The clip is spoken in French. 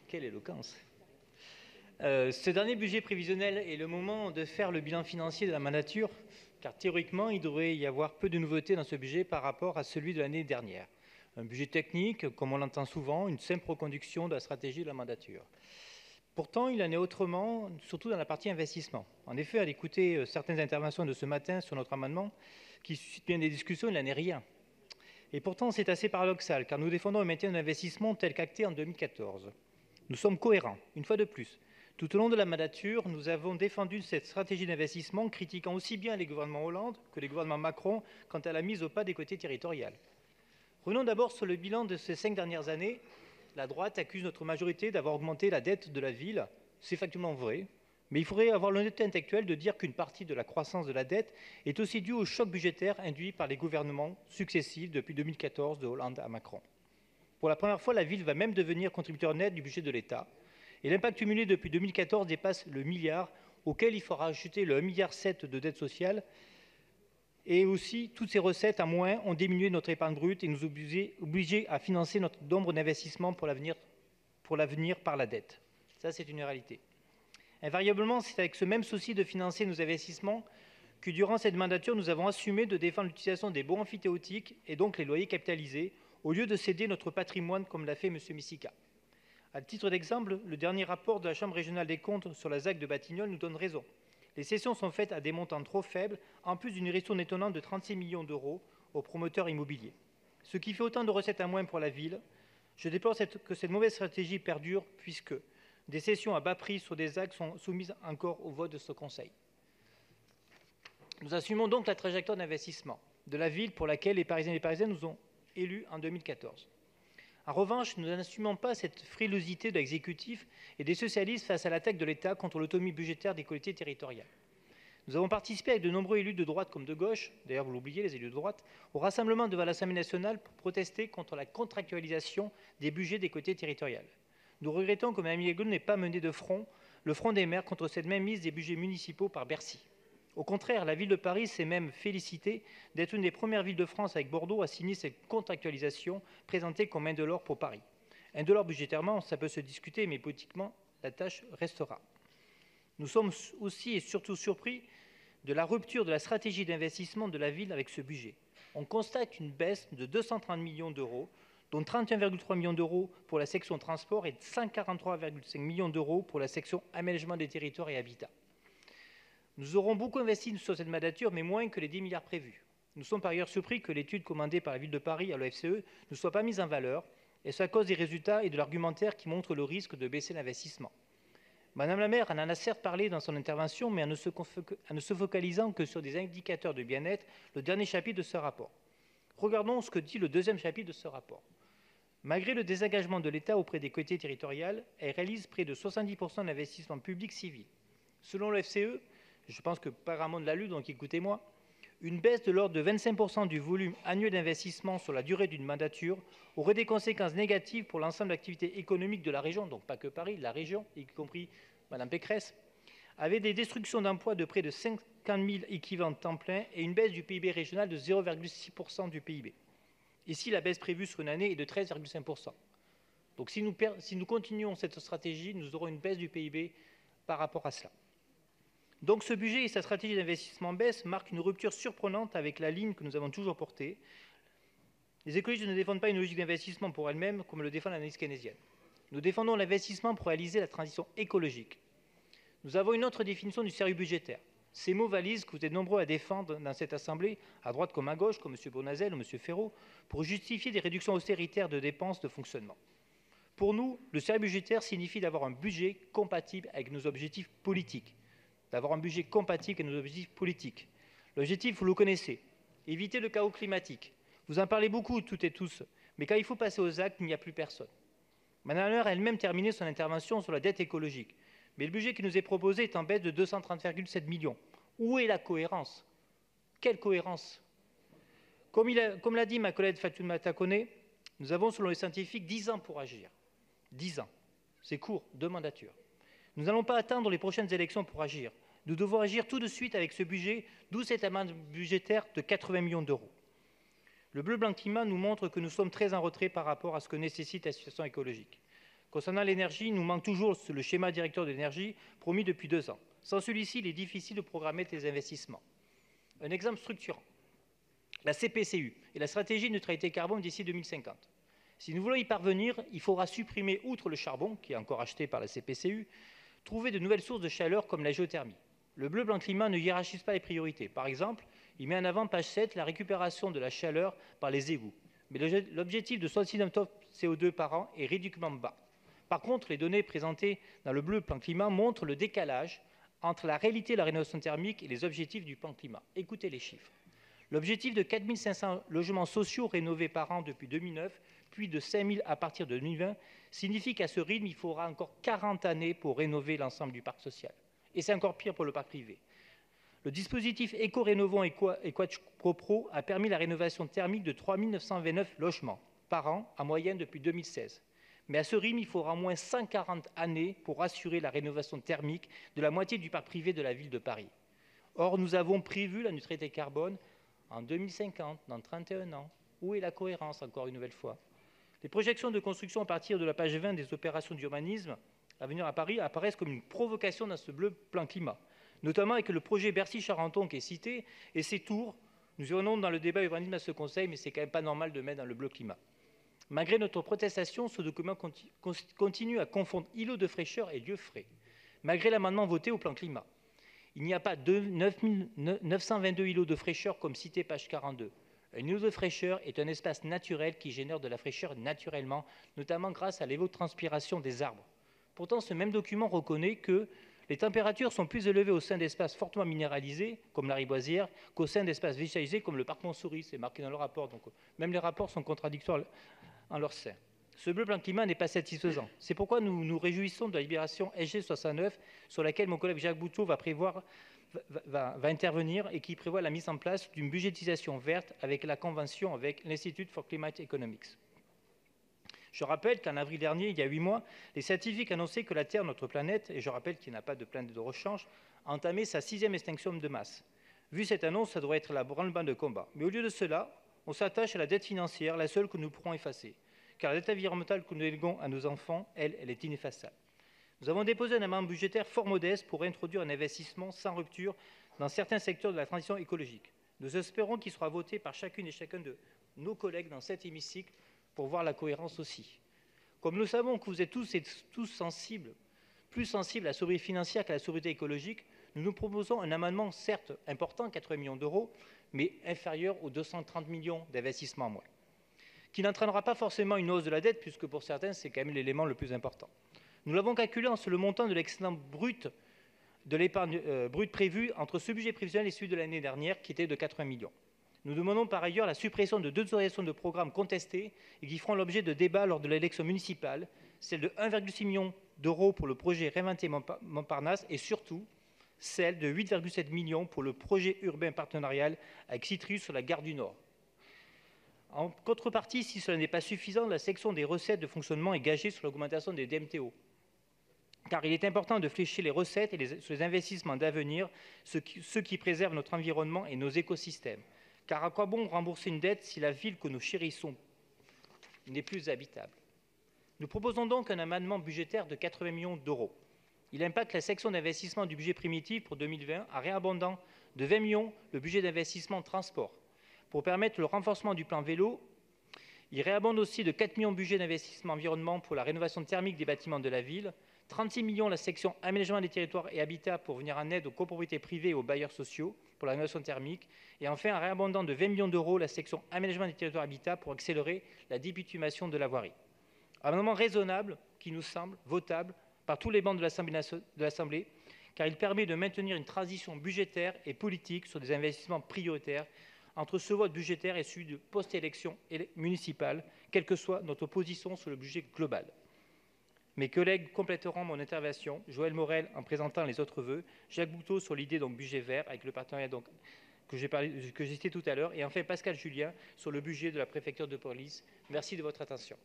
Quelle éloquence! Ce dernier budget prévisionnel est le moment de faire le bilan financier de la mandature, car théoriquement, il devrait y avoir peu de nouveautés dans ce budget par rapport à celui de l'année dernière. Un budget technique, comme on l'entend souvent, une simple reconduction de la stratégie de la mandature. Pourtant, il en est autrement, surtout dans la partie investissement. En effet, à l'écouter certaines interventions de ce matin sur notre amendement, qui suscite bien des discussions, il n'en est rien. Et pourtant, c'est assez paradoxal, car nous défendons le maintien de l'investissement tel qu'acté en 2014. Nous sommes cohérents, une fois de plus. Tout au long de la mandature, nous avons défendu cette stratégie d'investissement, critiquant aussi bien les gouvernements Hollande que les gouvernements Macron quant à la mise au pas des côtés territoriales. Revenons d'abord sur le bilan de ces 5 dernières années. La droite accuse notre majorité d'avoir augmenté la dette de la ville. C'est factuellement vrai, mais il faudrait avoir l'honnêteté intellectuelle de dire qu'une partie de la croissance de la dette est aussi due au choc budgétaire induit par les gouvernements successifs depuis 2014, de Hollande à Macron. Pour la première fois, la ville va même devenir contributeur net du budget de l'État. Et l'impact cumulé depuis 2014 dépasse le milliard, auquel il faudra ajouter le 1,7 milliard de dette sociale. Et aussi, toutes ces recettes en moins ont diminué notre épargne brute et nous obligé à financer notre nombre d'investissements pour l'avenir par la dette. Ça, c'est une réalité. Invariablement, c'est avec ce même souci de financer nos investissements que durant cette mandature, nous avons assumé de défendre l'utilisation des bons amphithéotiques et donc les loyers capitalisés, au lieu de céder notre patrimoine comme l'a fait M. Missika. À titre d'exemple, le dernier rapport de la Chambre régionale des comptes sur la ZAC de Batignolles nous donne raison. Les cessions sont faites à des montants trop faibles, en plus d'une ristourne étonnante de 36 millions d'euros aux promoteurs immobiliers. Ce qui fait autant de recettes à moins pour la ville. Je déplore que cette mauvaise stratégie perdure, puisque des cessions à bas prix sur des ZAC sont soumises encore au vote de ce Conseil. Nous assumons donc la trajectoire d'investissement de la ville pour laquelle les Parisiens et les Parisiennes nous ont élus en 2014. En revanche, nous n'assumons pas cette frilosité de l'exécutif et des socialistes face à l'attaque de l'État contre l'autonomie budgétaire des collectivités territoriales. Nous avons participé avec de nombreux élus de droite comme de gauche, d'ailleurs vous l'oubliez les élus de droite, au rassemblement devant l'Assemblée nationale pour protester contre la contractualisation des budgets des collectivités territoriales. Nous regrettons que Mme Hidalgo n'ait pas mené de front le front des maires contre cette même mise des budgets municipaux par Bercy. Au contraire, la ville de Paris s'est même félicitée d'être une des premières villes de France avec Bordeaux à signer cette contractualisation présentée comme indolore pour Paris. Indolore budgétairement, ça peut se discuter, mais politiquement, la tâche restera. Nous sommes aussi et surtout surpris de la rupture de la stratégie d'investissement de la ville avec ce budget. On constate une baisse de 230 millions d'euros, dont 31,3 millions d'euros pour la section transport et 143,5 millions d'euros pour la section aménagement des territoires et habitat. Nous aurons beaucoup investi sur cette mandature, mais moins que les 10 milliards prévus. Nous sommes par ailleurs surpris que l'étude commandée par la ville de Paris à l'OFCE ne soit pas mise en valeur, et c'est à cause des résultats et de l'argumentaire qui montrent le risque de baisser l'investissement. Madame la maire en a certes parlé dans son intervention, mais en ne se focalisant que sur des indicateurs de bien-être, le dernier chapitre de ce rapport. Regardons ce que dit le deuxième chapitre de ce rapport. Malgré le désengagement de l'État auprès des collectivités territoriales, elle réalise près de 70% d'investissements publics civils. Selon l'OFCE, je pense que Paramount l'a lu, donc écoutez-moi, une baisse de l'ordre de 25% du volume annuel d'investissement sur la durée d'une mandature aurait des conséquences négatives pour l'ensemble de l'activité économique de la région, donc pas que Paris, la région, y compris Mme Pécresse, avec des destructions d'emplois de près de 50 000 équivalents temps plein et une baisse du PIB régional de 0,6% du PIB. Ici, la baisse prévue sur une année est de 13,5%. Donc si nous continuons cette stratégie, nous aurons une baisse du PIB par rapport à cela. Donc ce budget et sa stratégie d'investissement baisse marquent une rupture surprenante avec la ligne que nous avons toujours portée. Les écologistes ne défendent pas une logique d'investissement pour elle-même, comme le défend l'analyse keynésienne. Nous défendons l'investissement pour réaliser la transition écologique. Nous avons une autre définition du sérieux budgétaire. Ces mots valises que vous êtes nombreux à défendre dans cette Assemblée, à droite comme à gauche, comme M. Bournazel ou M. Ferraud, pour justifier des réductions austéritaires de dépenses de fonctionnement. Pour nous, le sérieux budgétaire signifie d'avoir un budget compatible avec nos objectifs politiques. L'objectif, vous le connaissez, éviter le chaos climatique. Vous en parlez beaucoup, toutes et tous, mais quand il faut passer aux actes, il n'y a plus personne. Mme la maire a elle-même terminé son intervention sur la dette écologique. Mais le budget qui nous est proposé est en baisse de 230,7 millions. Où est la cohérence? Quelle cohérence? Comme l'a dit ma collègue Fatoumata Koneh, nous avons, selon les scientifiques, 10 ans pour agir. 10 ans. C'est court, 2 mandatures. Nous n'allons pas attendre les prochaines élections pour agir. Nous devons agir tout de suite avec ce budget, d'où cette amende budgétaire de 80 millions d'euros. Le bleu-blanc climat nous montre que nous sommes très en retrait par rapport à ce que nécessite la situation écologique. Concernant l'énergie, il nous manque toujours le schéma directeur de l'énergie promis depuis 2 ans. Sans celui-ci, il est difficile de programmer tes investissements. Un exemple structurant, la CPCU et la stratégie de neutralité carbone d'ici 2050. Si nous voulons y parvenir, il faudra supprimer, outre le charbon, qui est encore acheté par la CPCU, trouver de nouvelles sources de chaleur comme la géothermie. Le bleu blanc climat ne hiérarchise pas les priorités. Par exemple, il met en avant, page 7, la récupération de la chaleur par les égouts. Mais l'objectif de 69 tonnes CO2 par an est ridiculement bas. Par contre, les données présentées dans le bleu plan climat montrent le décalage entre la réalité de la rénovation thermique et les objectifs du plan climat. Écoutez les chiffres. L'objectif de 4 500 logements sociaux rénovés par an depuis 2009, puis de 5 000 à partir de 2020, signifie qu'à ce rythme, il faudra encore 40 années pour rénover l'ensemble du parc social. Et c'est encore pire pour le parc privé. Le dispositif Éco-Rénovons et Quad-Pro a permis la rénovation thermique de 3 929 logements par an, en moyenne depuis 2016. Mais à ce rythme, il faudra au moins 140 années pour assurer la rénovation thermique de la moitié du parc privé de la ville de Paris. Or, nous avons prévu la neutralité carbone en 2050, dans 31 ans. Où est la cohérence, encore une nouvelle fois? Les projections de construction à partir de la page 20 des opérations d'urbanisme à venir à Paris apparaissent comme une provocation dans ce bleu plan climat, notamment avec le projet Bercy-Charenton qui est cité, et ses tours. Nous irons dans le débat urbanisme à ce conseil, mais c'est quand même pas normal de mettre dans le bleu climat. Malgré notre protestation, ce document continue à confondre îlot de fraîcheur et lieu frais. Malgré l'amendement voté au plan climat, il n'y a pas de 922 îlots de fraîcheur comme cité page 42. Un îlot de fraîcheur est un espace naturel qui génère de la fraîcheur naturellement, notamment grâce à l'évapotranspiration des arbres. Pourtant, ce même document reconnaît que les températures sont plus élevées au sein d'espaces fortement minéralisés, comme la riboisière, qu'au sein d'espaces végétalisés, comme le parc Montsouris. C'est marqué dans le rapport. Donc, même les rapports sont contradictoires en leur sein. Ce bleu plan climat n'est pas satisfaisant. C'est pourquoi nous nous réjouissons de la libération SG 69, sur laquelle mon collègue Jacques Boutot va intervenir et qui prévoit la mise en place d'une budgétisation verte avec la convention avec l'Institute for Climate Economics. Je rappelle qu'en avril dernier, il y a 8 mois, les scientifiques annonçaient que la Terre, notre planète, et je rappelle qu'il n'y a pas de planète de rechange, a entamé sa 6e extinction de masse. Vu cette annonce, ça devrait être la branle-bas de combat. Mais au lieu de cela, on s'attache à la dette financière, la seule que nous pourrons effacer. Car la dette environnementale que nous léguons à nos enfants, elle est ineffaçable. Nous avons déposé un amendement budgétaire fort modeste pour introduire un investissement sans rupture dans certains secteurs de la transition écologique. Nous espérons qu'il sera voté par chacune et chacun de nos collègues dans cet hémicycle pour voir la cohérence aussi. Comme nous savons que vous êtes tous sensibles, plus sensibles à la sobriété financière qu'à la sobriété écologique, nous nous proposons un amendement certes important, 80 millions d'euros, mais inférieur aux 230 millions d'investissements en moins, qui n'entraînera pas forcément une hausse de la dette, puisque pour certains, c'est quand même l'élément le plus important. Nous l'avons calculé en le montant de l'excédent brut de l'épargne brute prévue entre ce budget prévisionnel et celui de l'année dernière, qui était de 80 millions. Nous demandons par ailleurs la suppression de 2 autorisations de programmes contestées et qui feront l'objet de débats lors de l'élection municipale, celle de 1,6 million d'euros pour le projet Réinventer Montparnasse et surtout celle de 8,7 millions pour le projet urbain partenarial avec Citrus sur la gare du Nord. En contrepartie, si cela n'est pas suffisant, la section des recettes de fonctionnement est gagée sur l'augmentation des DMTO. Car il est important de flécher les recettes sur les investissements d'avenir, ceux qui préservent notre environnement et nos écosystèmes. Car à quoi bon rembourser une dette si la ville que nous chérissons n'est plus habitable? Nous proposons donc un amendement budgétaire de 80 millions d'euros. Il impacte la section d'investissement du budget primitif pour 2020 en réabondant de 20 millions le budget d'investissement transport. Pour permettre le renforcement du plan vélo, il réabonde aussi de 4 millions le budget d'investissement environnement pour la rénovation thermique des bâtiments de la ville, 36 millions la section aménagement des territoires et habitat pour venir en aide aux copropriétés privées et aux bailleurs sociaux pour la rénovation thermique, et enfin en réabondant de 20 millions d'euros la section aménagement des territoires et habitat pour accélérer la débitumation de la voirie. Un amendement raisonnable qui nous semble votable par tous les bancs de l'Assemblée, car il permet de maintenir une transition budgétaire et politique sur des investissements prioritaires entre ce vote budgétaire et celui de post-élection municipale, quelle que soit notre position sur le budget global. Mes collègues compléteront mon intervention, Joël Morel en présentant les autres vœux, Jacques Boutot sur l'idée budget vert avec le partenariat que j'ai cité tout à l'heure, et enfin Pascal Julien sur le budget de la préfecture de police. Merci de votre attention.